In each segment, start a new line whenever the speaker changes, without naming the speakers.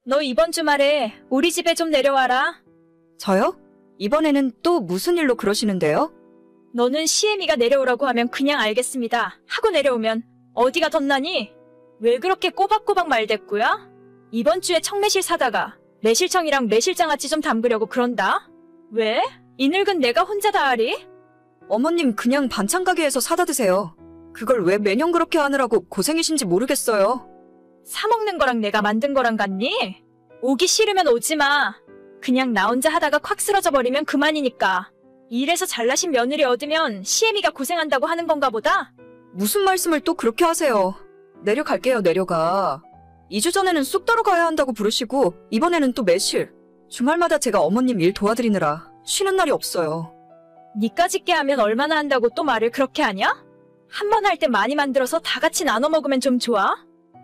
너 이번 주말에 우리 집에 좀 내려와라.
저요? 이번에는 또 무슨 일로 그러시는데요?
너는 시애미가 내려오라고 하면 그냥 알겠습니다 하고 내려오면 어디가 덧나니? 왜 그렇게 꼬박꼬박 말대꾸야? 이번 주에 청매실 사다가 매실청이랑 매실장아찌 좀 담그려고 그런다? 왜? 이 늙은 내가 혼자 다 하리?
어머님 그냥 반찬 가게에서 사다 드세요. 그걸 왜 매년 그렇게 하느라고 고생이신지 모르겠어요.
사 먹는 거랑 내가 만든 거랑 같니? 오기 싫으면 오지 마. 그냥 나 혼자 하다가 콱 쓰러져 버리면 그만이니까. 일해서 잘나신 며느리 얻으면 시애미가 고생한다고 하는 건가 보다?
무슨 말씀을 또 그렇게 하세요. 내려갈게요, 내려가. 2주 전에는 쑥따로 가야 한다고 부르시고 이번에는 또 매실. 주말마다 제가 어머님 일 도와드리느라 쉬는 날이 없어요.
니까짓 게 하면 얼마나 한다고 또 말을 그렇게 하냐? 한 번 할 때 많이 만들어서 다 같이 나눠 먹으면 좀 좋아?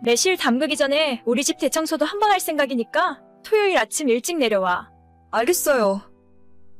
매실 담그기 전에 우리 집 대청소도 한 번 할 생각이니까 토요일 아침 일찍 내려와.
알겠어요.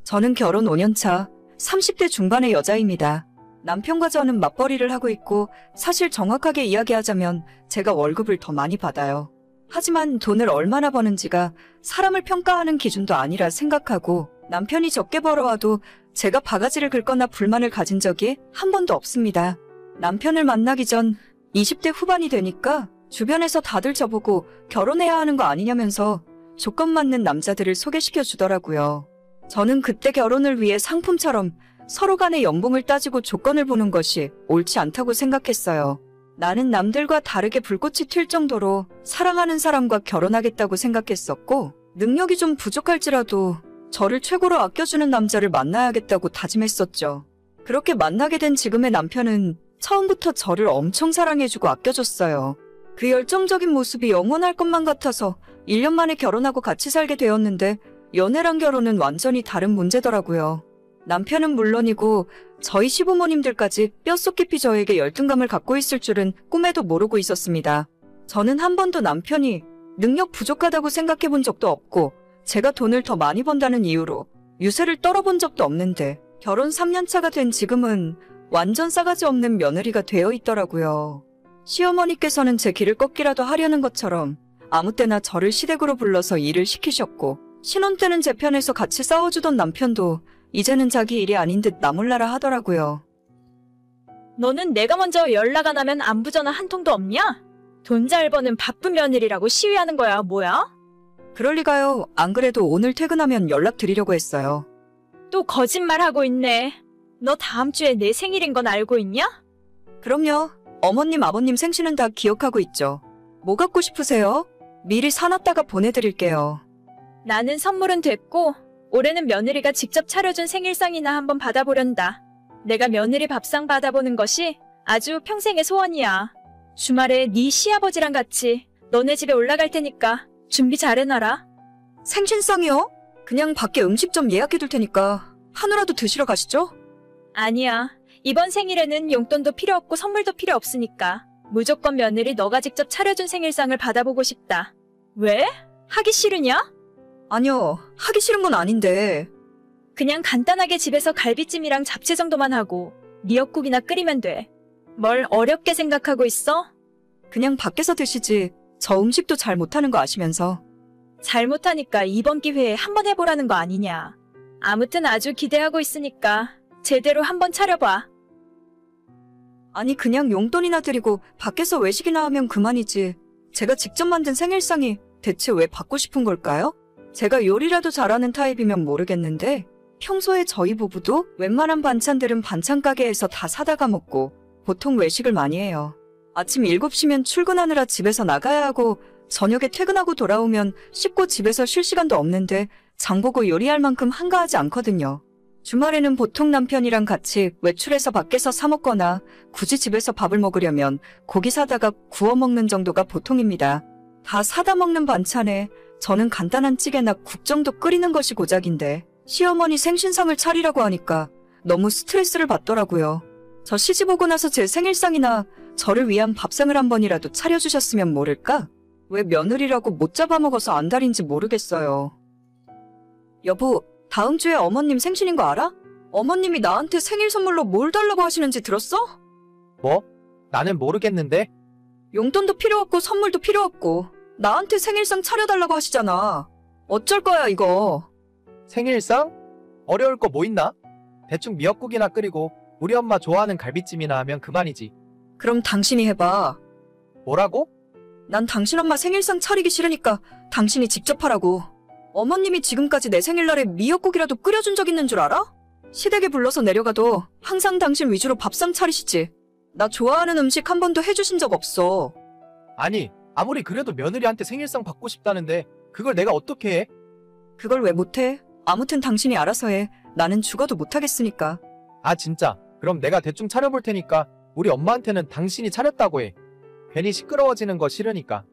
저는 결혼 5년차 30대 중반의 여자입니다. 남편과 저는 맞벌이를 하고 있고 사실 정확하게 이야기하자면 제가 월급을 더 많이 받아요. 하지만 돈을 얼마나 버는지가 사람을 평가하는 기준도 아니라 생각하고 남편이 적게 벌어와도 제가 바가지를 긁거나 불만을 가진 적이 한 번도 없습니다. 남편을 만나기 전 20대 후반이 되니까 주변에서 다들 저보고 결혼해야 하는 거 아니냐면서 조건 맞는 남자들을 소개시켜 주더라고요. 저는 그때 결혼을 위해 상품처럼 서로 간의 연봉을 따지고 조건을 보는 것이 옳지 않다고 생각했어요. 나는 남들과 다르게 불꽃이 튈 정도로 사랑하는 사람과 결혼하겠다고 생각했었고 능력이 좀 부족할지라도 저를 최고로 아껴주는 남자를 만나야겠다고 다짐했었죠. 그렇게 만나게 된 지금의 남편은 처음부터 저를 엄청 사랑해주고 아껴줬어요. 그 열정적인 모습이 영원할 것만 같아서 1년 만에 결혼하고 같이 살게 되었는데 연애랑 결혼은 완전히 다른 문제더라고요. 남편은 물론이고 저희 시부모님들까지 뼛속 깊이 저에게 열등감을 갖고 있을 줄은 꿈에도 모르고 있었습니다. 저는 한 번도 남편이 능력 부족하다고 생각해 본 적도 없고 제가 돈을 더 많이 번다는 이유로 유세를 떨어본 적도 없는데 결혼 3년 차가 된 지금은 완전 싸가지 없는 며느리가 되어 있더라고요. 시어머니께서는 제 길을 꺾기라도 하려는 것처럼 아무 때나 저를 시댁으로 불러서 일을 시키셨고 신혼 때는 제 편에서 같이 싸워주던 남편도 이제는 자기 일이 아닌 듯 나몰라라 하더라고요.
너는 내가 먼저 연락 안 하면 안부 전화 한 통도 없냐? 돈 잘 버는 바쁜 며느리라고 시위하는 거야, 뭐야?
그럴 리가요. 안 그래도 오늘 퇴근하면 연락드리려고 했어요.
또 거짓말하고 있네. 너 다음 주에 내 생일인 건 알고 있냐?
그럼요. 어머님, 아버님 생신은 다 기억하고 있죠. 뭐 갖고 싶으세요? 미리 사놨다가 보내드릴게요.
나는 선물은 됐고 올해는 며느리가 직접 차려준 생일상이나 한번 받아보련다. 내가 며느리 밥상 받아보는 것이 아주 평생의 소원이야. 주말에 네 시아버지랑 같이 너네 집에 올라갈 테니까 준비 잘 해놔라.
생신상이요? 그냥 밖에 음식점 예약해둘 테니까 한우라도 드시러 가시죠?
아니야. 이번 생일에는 용돈도 필요 없고 선물도 필요 없으니까 무조건 며느리 너가 직접 차려준 생일상을 받아보고 싶다. 왜? 하기 싫으냐?
아니요. 하기 싫은 건 아닌데.
그냥 간단하게 집에서 갈비찜이랑 잡채 정도만 하고 미역국이나 끓이면 돼. 뭘 어렵게 생각하고 있어?
그냥 밖에서 드시지. 저 음식도 잘 못하는 거 아시면서.
잘못하니까 이번 기회에 한번 해보라는 거 아니냐. 아무튼 아주 기대하고 있으니까 제대로 한번 차려봐.
아니 그냥 용돈이나 드리고 밖에서 외식이나 하면 그만이지. 제가 직접 만든 생일상이 대체 왜 받고 싶은 걸까요? 제가 요리라도 잘하는 타입이면 모르겠는데 평소에 저희 부부도 웬만한 반찬들은 반찬 가게에서 다 사다가 먹고 보통 외식을 많이 해요. 아침 7시면 출근하느라 집에서 나가야 하고 저녁에 퇴근하고 돌아오면 씻고 집에서 쉴 시간도 없는데 장보고 요리할 만큼 한가하지 않거든요. 주말에는 보통 남편이랑 같이 외출해서 밖에서 사 먹거나 굳이 집에서 밥을 먹으려면 고기 사다가 구워 먹는 정도가 보통입니다. 다 사다 먹는 반찬에 저는 간단한 찌개나 국 정도 끓이는 것이 고작인데 시어머니 생신상을 차리라고 하니까 너무 스트레스를 받더라고요. 저 시집 오고 나서 제 생일상이나 저를 위한 밥상을 한 번이라도 차려주셨으면 모를까? 왜 며느리라고 못 잡아먹어서 안달인지 모르겠어요. 여보, 다음 주에 어머님 생신인 거 알아? 어머님이 나한테 생일 선물로 뭘 달라고 하시는지 들었어?
뭐? 나는 모르겠는데?
용돈도 필요 없고 선물도 필요 없고 나한테 생일상 차려달라고 하시잖아. 어쩔 거야, 이거.
생일상? 어려울 거 뭐 있나? 대충 미역국이나 끓이고 우리 엄마 좋아하는 갈비찜이나 하면 그만이지.
그럼 당신이 해봐.
뭐라고?
난 당신 엄마 생일상 차리기 싫으니까 당신이 직접 하라고. 어머님이 지금까지 내 생일날에 미역국이라도 끓여준 적 있는 줄 알아? 시댁에 불러서 내려가도 항상 당신 위주로 밥상 차리시지. 나 좋아하는 음식 한 번도 해주신 적 없어.
아니, 아무리 그래도 며느리한테 생일상 받고 싶다는데 그걸 내가 어떻게 해?
그걸 왜 못해? 아무튼 당신이 알아서 해. 나는 죽어도 못하겠으니까.
아 진짜? 그럼 내가 대충 차려볼 테니까 우리 엄마한테는 당신이 차렸다고 해. 괜히 시끄러워지는 거 싫으니까.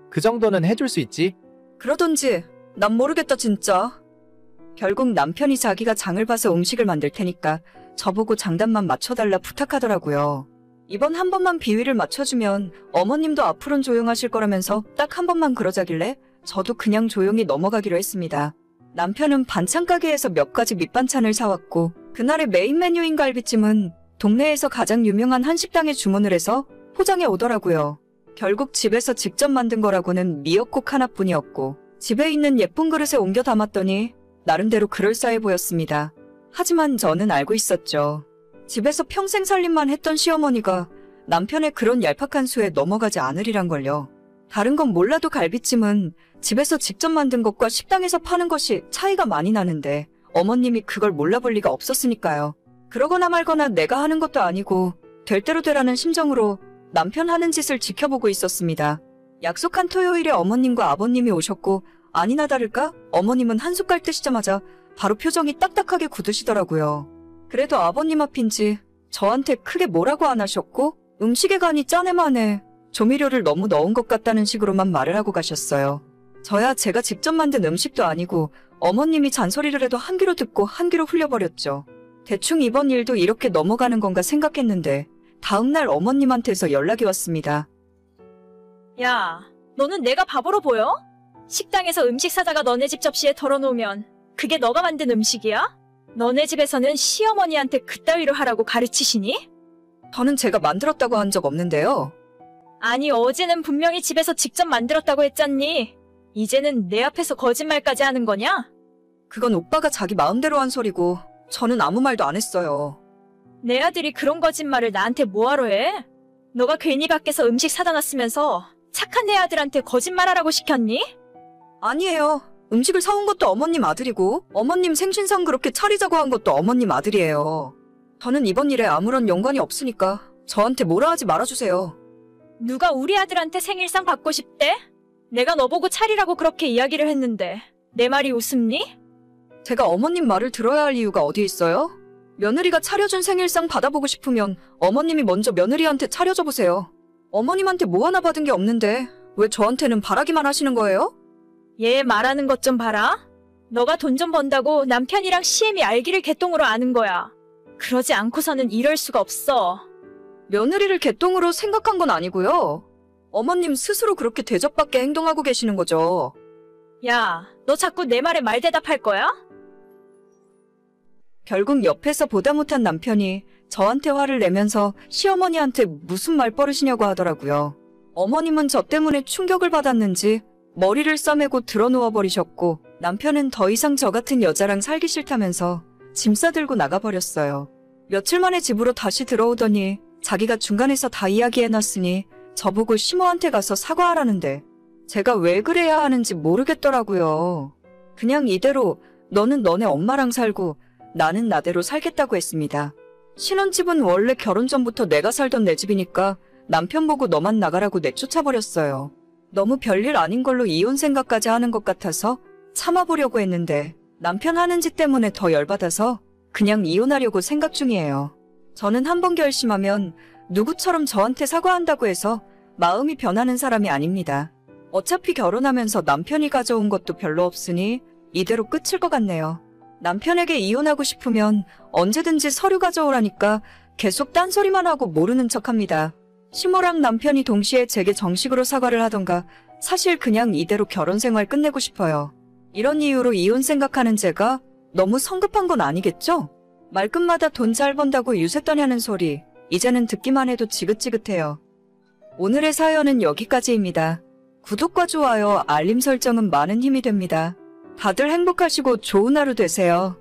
그 정도는 해줄 수 있지?
그러던지. 난 모르겠다 진짜. 결국 남편이 자기가 장을 봐서 음식을 만들 테니까 저보고 장단만 맞춰달라 부탁하더라고요. 이번 한 번만 비위를 맞춰주면 어머님도 앞으론 조용하실 거라면서 딱 한 번만 그러자길래 저도 그냥 조용히 넘어가기로 했습니다. 남편은 반찬 가게에서 몇 가지 밑반찬을 사왔고 그날의 메인 메뉴인 갈비찜은 동네에서 가장 유명한 한식당에 주문을 해서 포장해 오더라고요. 결국 집에서 직접 만든 거라고는 미역국 하나뿐이었고 집에 있는 예쁜 그릇에 옮겨 담았더니 나름대로 그럴싸해 보였습니다. 하지만 저는 알고 있었죠. 집에서 평생 살림만 했던 시어머니가 남편의 그런 얄팍한 수에 넘어가지 않으리란 걸요. 다른 건 몰라도 갈비찜은 집에서 직접 만든 것과 식당에서 파는 것이 차이가 많이 나는데 어머님이 그걸 몰라볼 리가 없었으니까요. 그러거나 말거나 내가 하는 것도 아니고 될 대로 되라는 심정으로 남편 하는 짓을 지켜보고 있었습니다. 약속한 토요일에 어머님과 아버님이 오셨고 아니나 다를까 어머님은 한 숟갈 뜨시자마자 바로 표정이 딱딱하게 굳으시더라고요. 그래도 아버님 앞인지 저한테 크게 뭐라고 안 하셨고 음식에 간이 짜네마네 조미료를 너무 넣은 것 같다는 식으로만 말을 하고 가셨어요. 저야 제가 직접 만든 음식도 아니고 어머님이 잔소리를 해도 한 귀로 듣고 한 귀로 흘려버렸죠. 대충 이번 일도 이렇게 넘어가는 건가 생각했는데 다음날 어머님한테서 연락이 왔습니다.
야, 너는 내가 바보로 보여? 식당에서 음식 사다가 너네 집 접시에 덜어놓으면 그게 너가 만든 음식이야? 너네 집에서는 시어머니한테 그따위로 하라고 가르치시니?
저는 제가 만들었다고 한 적 없는데요.
아니 어제는 분명히 집에서 직접 만들었다고 했잖니. 이제는 내 앞에서 거짓말까지 하는 거냐?
그건 오빠가 자기 마음대로 한 소리고 저는 아무 말도 안 했어요.
내 아들이 그런 거짓말을 나한테 뭐하러 해? 너가 괜히 밖에서 음식 사다 놨으면서 착한 내 아들한테 거짓말하라고 시켰니?
아니에요. 음식을 사온 것도 어머님 아들이고 어머님 생신상 그렇게 차리자고 한 것도 어머님 아들이에요. 저는 이번 일에 아무런 연관이 없으니까 저한테 뭐라 하지 말아주세요.
누가 우리 아들한테 생일상 받고 싶대? 내가 너보고 차리라고 그렇게 이야기를 했는데 내 말이 웃음니?
제가 어머님 말을 들어야 할 이유가 어디 있어요? 며느리가 차려준 생일상 받아보고 싶으면 어머님이 먼저 며느리한테 차려줘 보세요. 어머님한테 뭐 하나 받은 게 없는데 왜 저한테는 바라기만 하시는 거예요?
얘 말하는 것 좀 봐라. 너가 돈 좀 번다고 남편이랑 시엠이 알기를 개똥으로 아는 거야. 그러지 않고서는 이럴 수가 없어.
며느리를 개똥으로 생각한 건 아니고요. 어머님 스스로 그렇게 대접받게 행동하고 계시는 거죠.
야, 너 자꾸 내 말에 말대답할 거야?
결국 옆에서 보다 못한 남편이 저한테 화를 내면서 시어머니한테 무슨 말버릇이냐고 하더라고요. 어머님은 저 때문에 충격을 받았는지 머리를 싸매고 드러누워버리셨고 남편은 더 이상 저 같은 여자랑 살기 싫다면서 짐 싸들고 나가버렸어요. 며칠 만에 집으로 다시 들어오더니 자기가 중간에서 다 이야기해놨으니 저보고 시모한테 가서 사과하라는데 제가 왜 그래야 하는지 모르겠더라고요. 그냥 이대로 너는 너네 엄마랑 살고 나는 나대로 살겠다고 했습니다. 신혼집은 원래 결혼 전부터 내가 살던 내 집이니까 남편 보고 너만 나가라고 내쫓아버렸어요. 너무 별일 아닌 걸로 이혼 생각까지 하는 것 같아서 참아보려고 했는데 남편 하는 짓 때문에 더 열받아서 그냥 이혼하려고 생각 중이에요. 저는 한번 결심하면 누구처럼 저한테 사과한다고 해서 마음이 변하는 사람이 아닙니다. 어차피 결혼하면서 남편이 가져온 것도 별로 없으니 이대로 끝일 것 같네요. 남편에게 이혼하고 싶으면 언제든지 서류 가져오라니까 계속 딴소리만 하고 모르는 척합니다. 시모랑 남편이 동시에 제게 정식으로 사과를 하던가 사실 그냥 이대로 결혼 생활 끝내고 싶어요. 이런 이유로 이혼 생각하는 제가 너무 성급한 건 아니겠죠? 말끝마다 돈 잘 번다고 유세떠냐는 소리 이제는 듣기만 해도 지긋지긋해요. 오늘의 사연은 여기까지입니다. 구독과 좋아요, 알림 설정은 많은 힘이 됩니다. 다들 행복하시고 좋은 하루 되세요.